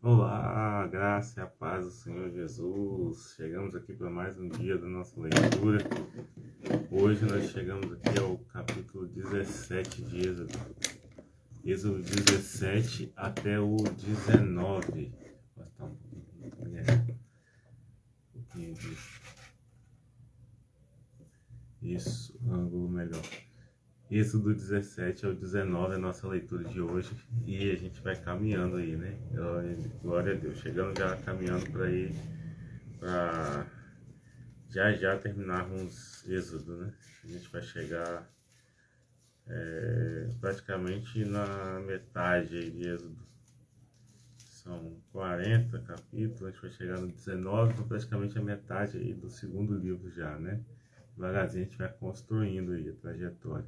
Olá, a graça e a paz do Senhor Jesus. Chegamos aqui para mais um dia da nossa leitura. Hoje nós chegamos aqui ao capítulo 17 de Êxodo. Êxodo 17 até o 19. Basta um pouquinho aqui. Isso, ângulo melhor. Êxodo 17 ao 19 é a nossa leitura de hoje e a gente vai caminhando aí, né? Glória a Deus, chegando já caminhando para ir para já terminarmos Êxodo, né? A gente vai chegar praticamente na metade aí de Êxodo. São 40 capítulos, a gente vai chegar no 19, então praticamente a metade aí do segundo livro já, né? Devagarzinho a gente vai construindo aí a trajetória.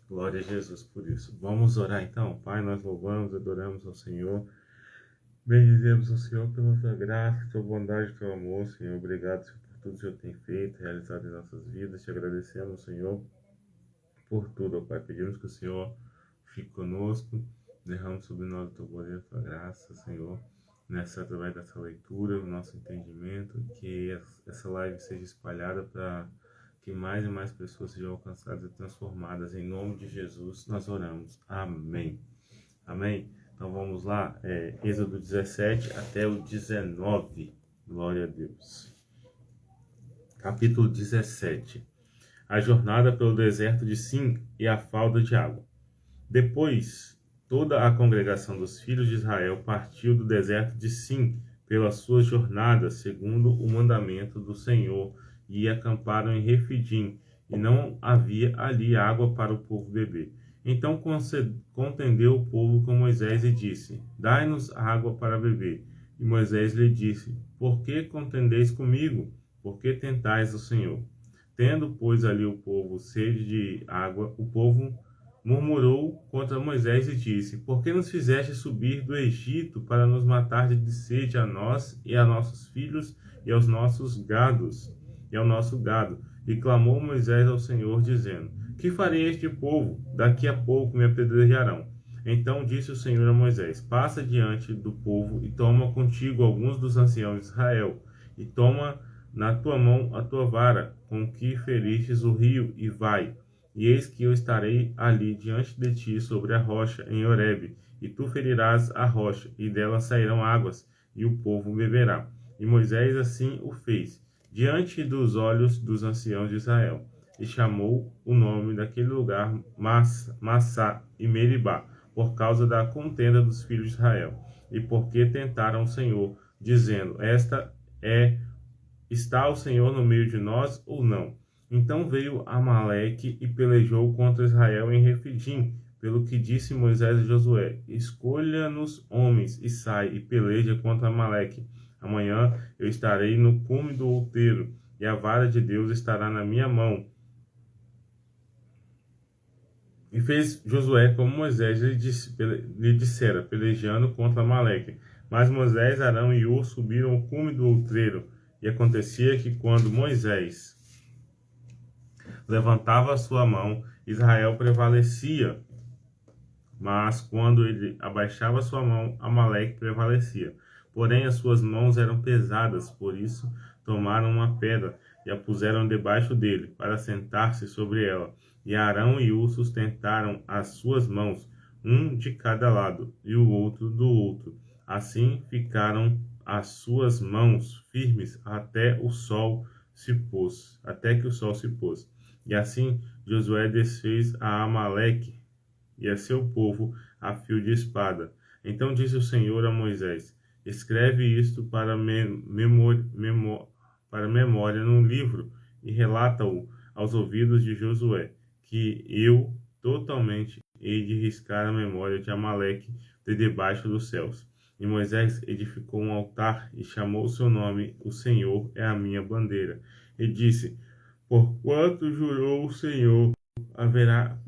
Glória a Jesus por isso. Vamos orar então. Pai, nós louvamos, adoramos ao Senhor. Bendizemos ao Senhor pela tua graça, tua bondade, teu amor, Senhor. Obrigado, Senhor, por tudo que o Senhor tem feito, realizado em nossas vidas. Te agradecemos, Senhor, por tudo, ó Pai. Pedimos que o Senhor fique conosco, derrame sobre nós o teu poder, a tua graça, Senhor. Através dessa leitura, o nosso entendimento, que essa live seja espalhada para que mais e mais pessoas sejam alcançadas e transformadas. Em nome de Jesus, nós oramos. Amém. Amém? Então vamos lá. Êxodo 17 até o 19. Glória a Deus. Capítulo 17. A jornada pelo deserto de Sim e a falta de água. Depois, toda a congregação dos filhos de Israel partiu do deserto de Sim pelas suas jornadas, segundo o mandamento do Senhor, e acamparam em Refidim, e não havia ali água para o povo beber. Então contendeu o povo com Moisés e disse: Dai-nos água para beber. E Moisés lhe disse: Por que contendeis comigo? Por que tentais o Senhor? Tendo, pois, ali o povo sede de água, o povo murmurou contra Moisés e disse: Por que nos fizeste subir do Egito para nos matar de sede a nós e a nossos filhos e aos nossos gados e ao nosso gado? E clamou Moisés ao Senhor, dizendo: Que farei a este povo? Daqui a pouco me apedrejarão. Então disse o Senhor a Moisés: Passa diante do povo e toma contigo alguns dos anciãos de Israel, e toma na tua mão a tua vara, com que feristes o rio, e vai. E eis que eu estarei ali diante de ti sobre a rocha em Horebe, e tu ferirás a rocha, e dela sairão águas, e o povo beberá. E Moisés assim o fez, diante dos olhos dos anciãos de Israel, e chamou o nome daquele lugar Massá e Meribá, por causa da contenda dos filhos de Israel, e porque tentaram o Senhor, dizendo: Está o Senhor no meio de nós ou não? Então veio Amaleque e pelejou contra Israel em Refidim, pelo que disse Moisés a Josué: Escolha-nos homens e sai e peleja contra Amaleque. Amanhã eu estarei no cume do outeiro, e a vara de Deus estará na minha mão. E fez Josué como Moisés lhe dissera, pelejando contra Amaleque. Mas Moisés, Arão e Hur subiram ao cume do outreiro. E acontecia que quando Moisés levantava a sua mão, Israel prevalecia. Mas quando ele abaixava a sua mão, Amaleque prevalecia. Porém as suas mãos eram pesadas, por isso tomaram uma pedra e a puseram debaixo dele, para sentar-se sobre ela. E Arão e Hur sustentaram as suas mãos, um de cada lado, e o outro do outro. Assim ficaram as suas mãos firmes até que o sol se pôs. E assim Josué desfez a Amaleque e a seu povo a fio de espada. Então disse o Senhor a Moisés: Escreve isto para memória num livro e relata-o aos ouvidos de Josué, que eu totalmente hei de riscar a memória de Amaleque de debaixo dos céus. E Moisés edificou um altar e chamou o seu nome: O Senhor é a minha bandeira. E disse: Porquanto jurou o Senhor, haverá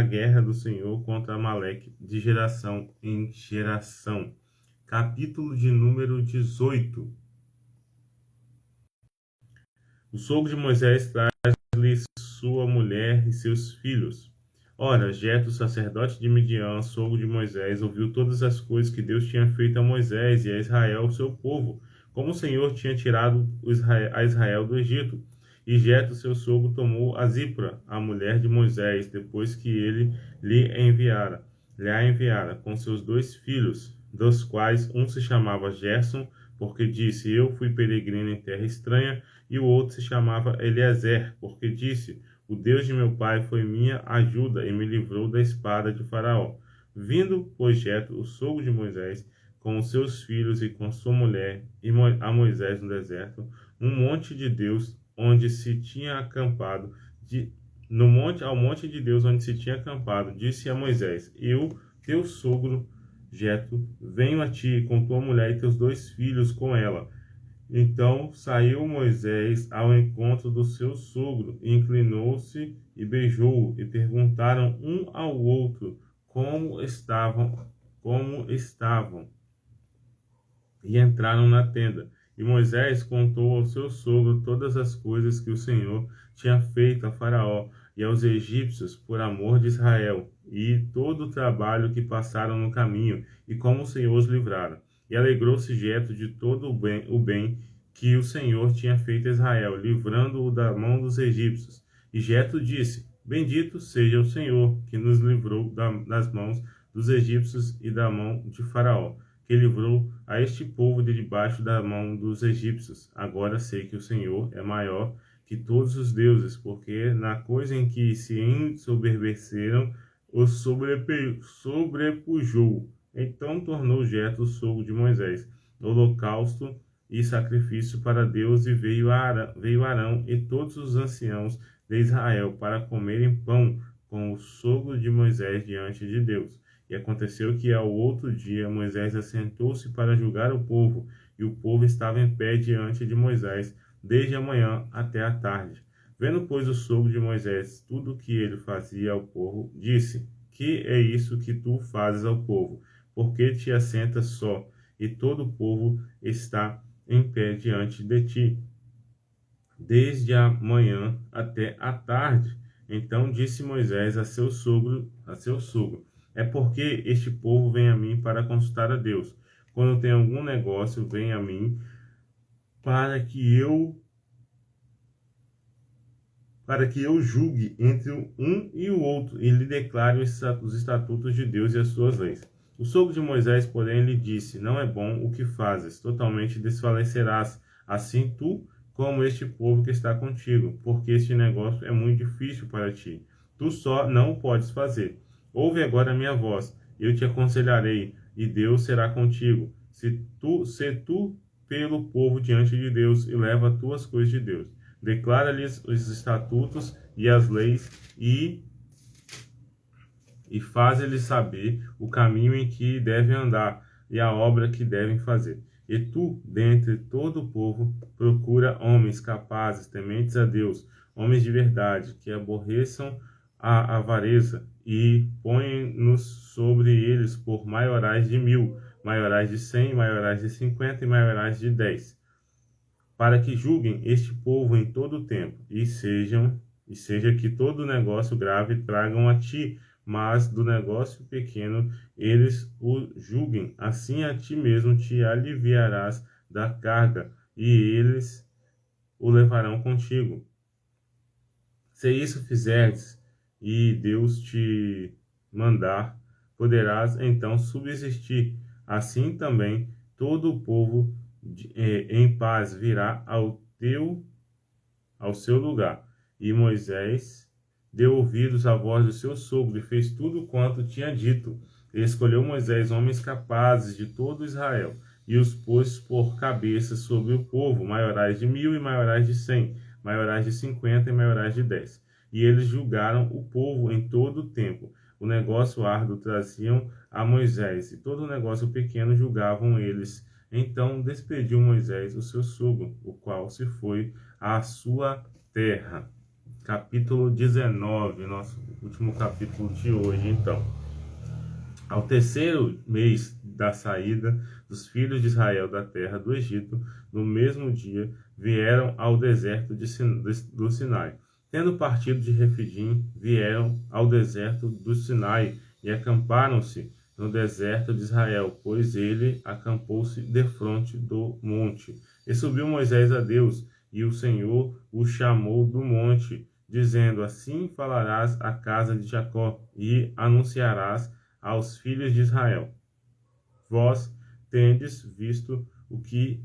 guerra do Senhor contra Amaleque de geração em geração. Capítulo de número 18. O sogro de Moisés traz-lhe sua mulher e seus filhos. Ora, Jetro, sacerdote de Midian, sogro de Moisés, ouviu todas as coisas que Deus tinha feito a Moisés e a Israel, seu povo, como o Senhor tinha tirado a Israel do Egito. E Jetro, seu sogro, tomou a Zípora, a mulher de Moisés, depois que ele lhe a enviara, com seus 2 filhos, dos quais um se chamava Gerson, porque disse: Eu fui peregrino em terra estranha, e o outro se chamava Eliezer, porque disse: O Deus de meu pai foi minha ajuda e me livrou da espada de Faraó. Vindo, pois, Jetro, o sogro de Moisés, com os seus filhos e com sua mulher, a Moisés no deserto, um monte de Deus, onde se tinha acampado, ao monte de Deus onde se tinha acampado, disse a Moisés: Eu, teu sogro Jetro, venho a ti com tua mulher e teus 2 filhos com ela. Então saiu Moisés ao encontro do seu sogro, inclinou-se e beijou-o, e perguntaram um ao outro como estavam, e entraram na tenda. E Moisés contou ao seu sogro todas as coisas que o Senhor tinha feito a Faraó e aos egípcios por amor de Israel, e todo o trabalho que passaram no caminho, e como o Senhor os livrara. E alegrou-se Jetro de todo o bem que o Senhor tinha feito a Israel, livrando-o da mão dos egípcios. E Jetro disse: Bendito seja o Senhor, que nos livrou das mãos dos egípcios e da mão de Faraó, que livrou a este povo de debaixo da mão dos egípcios. Agora sei que o Senhor é maior que todos os deuses, porque na coisa em que se ensoberbeceram, os sobrepujou. Então tornou Jetro, sogro de Moisés, holocausto e sacrifício para Deus, e veio Arão e todos os anciãos de Israel para comerem pão com o sogro de Moisés diante de Deus. E aconteceu que ao outro dia Moisés assentou-se para julgar o povo, e o povo estava em pé diante de Moisés, desde a manhã até a tarde. Vendo, pois, o sogro de Moisés tudo o que ele fazia ao povo, disse: Que é isso que tu fazes ao povo? Porque te assentas só, e todo o povo está em pé diante de ti, desde a manhã até a tarde. Então disse Moisés a seu sogro: É porque este povo vem a mim para consultar a Deus. Quando tem algum negócio, vem a mim para que eu julgue entre um e o outro e lhe declare os estatutos de Deus e as suas leis. O sogro de Moisés, porém, lhe disse: Não é bom o que fazes, totalmente desfalecerás, assim tu como este povo que está contigo, porque este negócio é muito difícil para ti. Tu só não o podes fazer. Ouve agora a minha voz, eu te aconselharei, e Deus será contigo. Se tu pelo povo diante de Deus, e leva as tuas coisas de Deus. Declara-lhes os estatutos e as leis, e faz-lhes saber o caminho em que devem andar, e a obra que devem fazer. E tu, dentre todo o povo, procura homens capazes, tementes a Deus, homens de verdade, que aborreçam a avareza, e põe-nos sobre eles por maiorais de 1000, maiorais de 100, maiorais de 50 e maiorais de 10, para que julguem este povo em todo o tempo, e seja que todo negócio grave tragam a ti, mas do negócio pequeno eles o julguem. Assim a ti mesmo te aliviarás da carga, e eles o levarão contigo. Se isso fizeres, e Deus te mandar, poderás então subsistir. Assim também todo o povo em paz virá ao seu lugar. E Moisés deu ouvidos à voz do seu sogro e fez tudo quanto tinha dito. E escolheu Moisés homens capazes de todo Israel, e os pôs por cabeças sobre o povo, maiorais de 1000 e maiorais de 100, maiorais de 50 e maiorais de 10. E eles julgaram o povo em todo o tempo. O negócio árduo traziam a Moisés, e todo o negócio pequeno julgavam eles. Então despediu Moisés o seu sogro, o qual se foi à sua terra. Capítulo 19, nosso último capítulo de hoje, então. Ao terceiro mês da saída dos filhos de Israel da terra do Egito, no mesmo dia, vieram ao deserto do Sinai. Tendo partido de Refidim, vieram ao deserto do Sinai e acamparam-se no deserto de Israel, pois ele acampou-se defronte do monte. E subiu Moisés a Deus, e o Senhor o chamou do monte, dizendo: Assim falarás à casa de Jacó, e anunciarás aos filhos de Israel: Vós tendes visto o que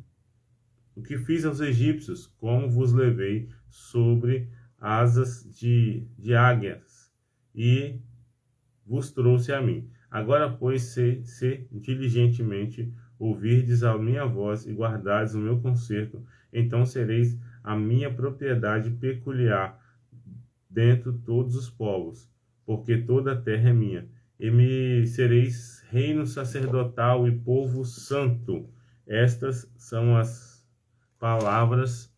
fiz aos egípcios, como vos levei sobre asas de águias, e vos trouxe a mim. Agora, pois, se diligentemente ouvirdes a minha voz e guardardes o meu conserto, então sereis a minha propriedade peculiar dentre todos os povos, porque toda a terra é minha. E me sereis reino sacerdotal e povo santo. Estas são as palavras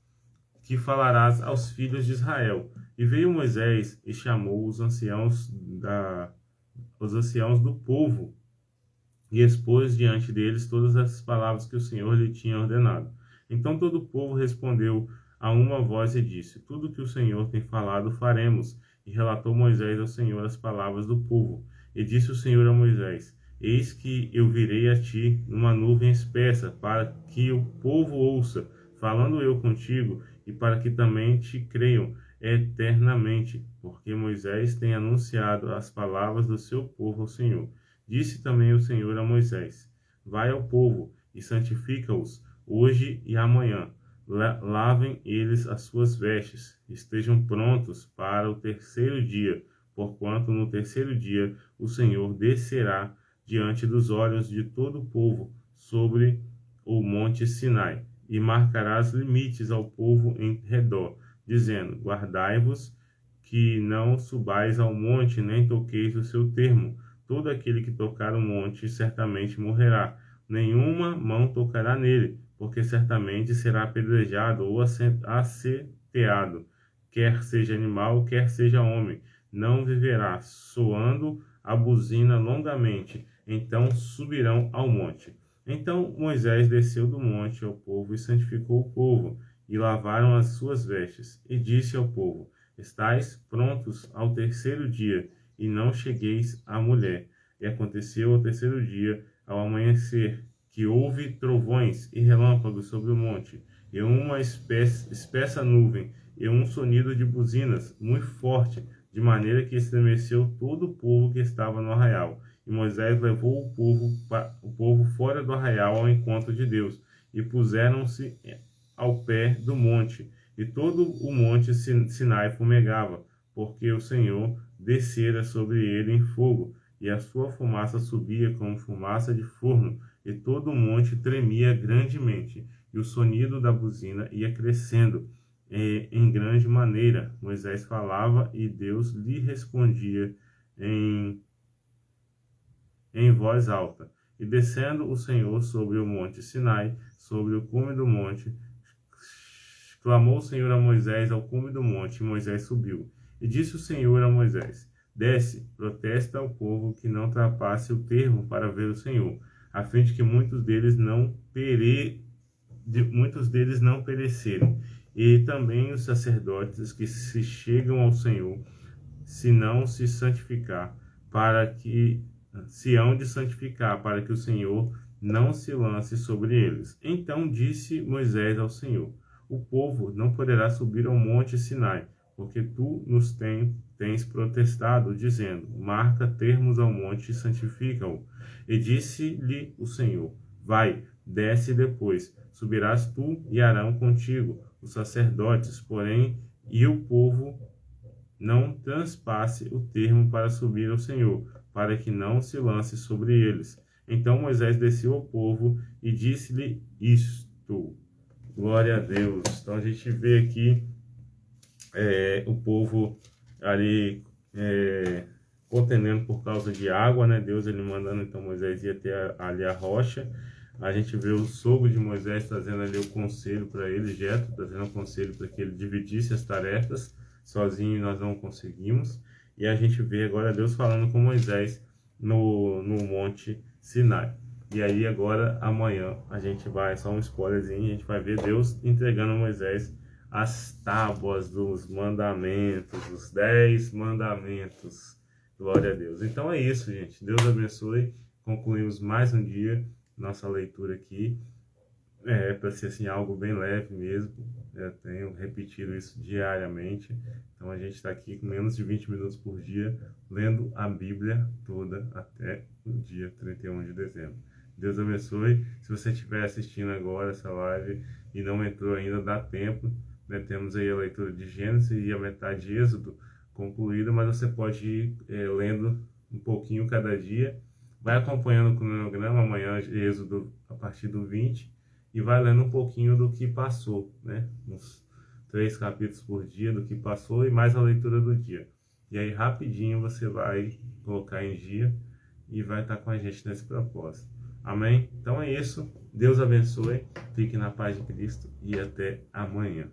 que falarás aos filhos de Israel. E veio Moisés e chamou os anciãos do povo e expôs diante deles todas as palavras que o Senhor lhe tinha ordenado. Então todo o povo respondeu a uma voz e disse: Tudo que o Senhor tem falado faremos. E relatou Moisés ao Senhor as palavras do povo. E disse o Senhor a Moisés: Eis que eu virei a ti numa nuvem espessa, para que o povo ouça, falando eu contigo, e para que também te creiam eternamente, porque Moisés tem anunciado as palavras do seu povo ao Senhor. Disse também o Senhor a Moisés: Vai ao povo e santifica-os hoje e amanhã. Lavem eles as suas vestes, estejam prontos para o terceiro dia, porquanto no terceiro dia o Senhor descerá diante dos olhos de todo o povo sobre o monte Sinai, e marcarás limites ao povo em redor, dizendo: Guardai-vos que não subais ao monte, nem toqueis o seu termo. Todo aquele que tocar o monte certamente morrerá. Nenhuma mão tocará nele, porque certamente será apedrejado ou aceteado, quer seja animal, quer seja homem. Não viverá, soando a buzina longamente. Então subirão ao monte. Então Moisés desceu do monte ao povo e santificou o povo, e lavaram as suas vestes. E disse ao povo: Estais prontos ao terceiro dia, e não chegueis à mulher. E aconteceu ao terceiro dia, ao amanhecer, que houve trovões e relâmpagos sobre o monte, e uma espessa nuvem, e um sonido de buzinas muito forte, de maneira que estremeceu todo o povo que estava no arraial. E Moisés levou o povo fora do arraial ao encontro de Deus, e puseram-se ao pé do monte, e todo o monte Sinai fumegava, porque o Senhor descera sobre ele em fogo, e a sua fumaça subia como fumaça de forno, e todo o monte tremia grandemente, e o sonido da buzina ia crescendo em grande maneira. Moisés falava e Deus lhe respondia em voz alta. E descendo o Senhor sobre o monte Sinai, sobre o cume do monte, clamou o Senhor a Moisés ao cume do monte, e Moisés subiu. E disse o Senhor a Moisés: Desce, protesta ao povo que não ultrapasse o termo para ver o Senhor, a fim de que muitos deles não perecerem. E também os sacerdotes que se chegam ao Senhor, se não se santificar, se hão de santificar, para que o Senhor não se lance sobre eles. Então disse Moisés ao Senhor: O povo não poderá subir ao monte Sinai, porque tu nos tens protestado, dizendo: Marca termos ao monte e santifica-o. E disse-lhe o Senhor: Vai, desce depois, subirás tu e Arão contigo, os sacerdotes, porém, e o povo não transpasse o termo para subir ao Senhor, para que não se lance sobre eles. Então Moisés desceu ao povo e disse-lhe isto. Glória a Deus. Então a gente vê aqui o povo ali contendendo por causa de água, né? Deus ele mandando então Moisés ir até ali a rocha. A gente vê o sogro de Moisés trazendo ali o conselho para ele, Jetro, trazendo o conselho para que ele dividisse as tarefas. Sozinho nós não conseguimos. E a gente vê agora Deus falando com Moisés no monte Sinai. E aí agora, amanhã, a gente vai, só um spoilerzinho, a gente vai ver Deus entregando a Moisés as tábuas dos mandamentos, os 10 mandamentos. Glória a Deus. Então é isso, gente. Deus abençoe. Concluímos mais um dia nossa leitura aqui. Para ser assim, algo bem leve mesmo. Eu tenho repetido isso diariamente. Então a gente está aqui com menos de 20 minutos por dia, lendo a Bíblia toda até o dia 31 de dezembro. Deus abençoe. Se você estiver assistindo agora essa live e não entrou ainda, dá tempo. Né? Temos aí a leitura de Gênesis e a metade de Êxodo concluída, mas você pode ir lendo um pouquinho cada dia. Vai acompanhando o cronograma, amanhã Êxodo a partir do 20, e vai lendo um pouquinho do que passou, né? Uns 3 capítulos por dia do que passou e mais a leitura do dia. E aí rapidinho você vai colocar em dia e vai estar com a gente nesse propósito. Amém? Então é isso. Deus abençoe. Fique na paz de Cristo e até amanhã.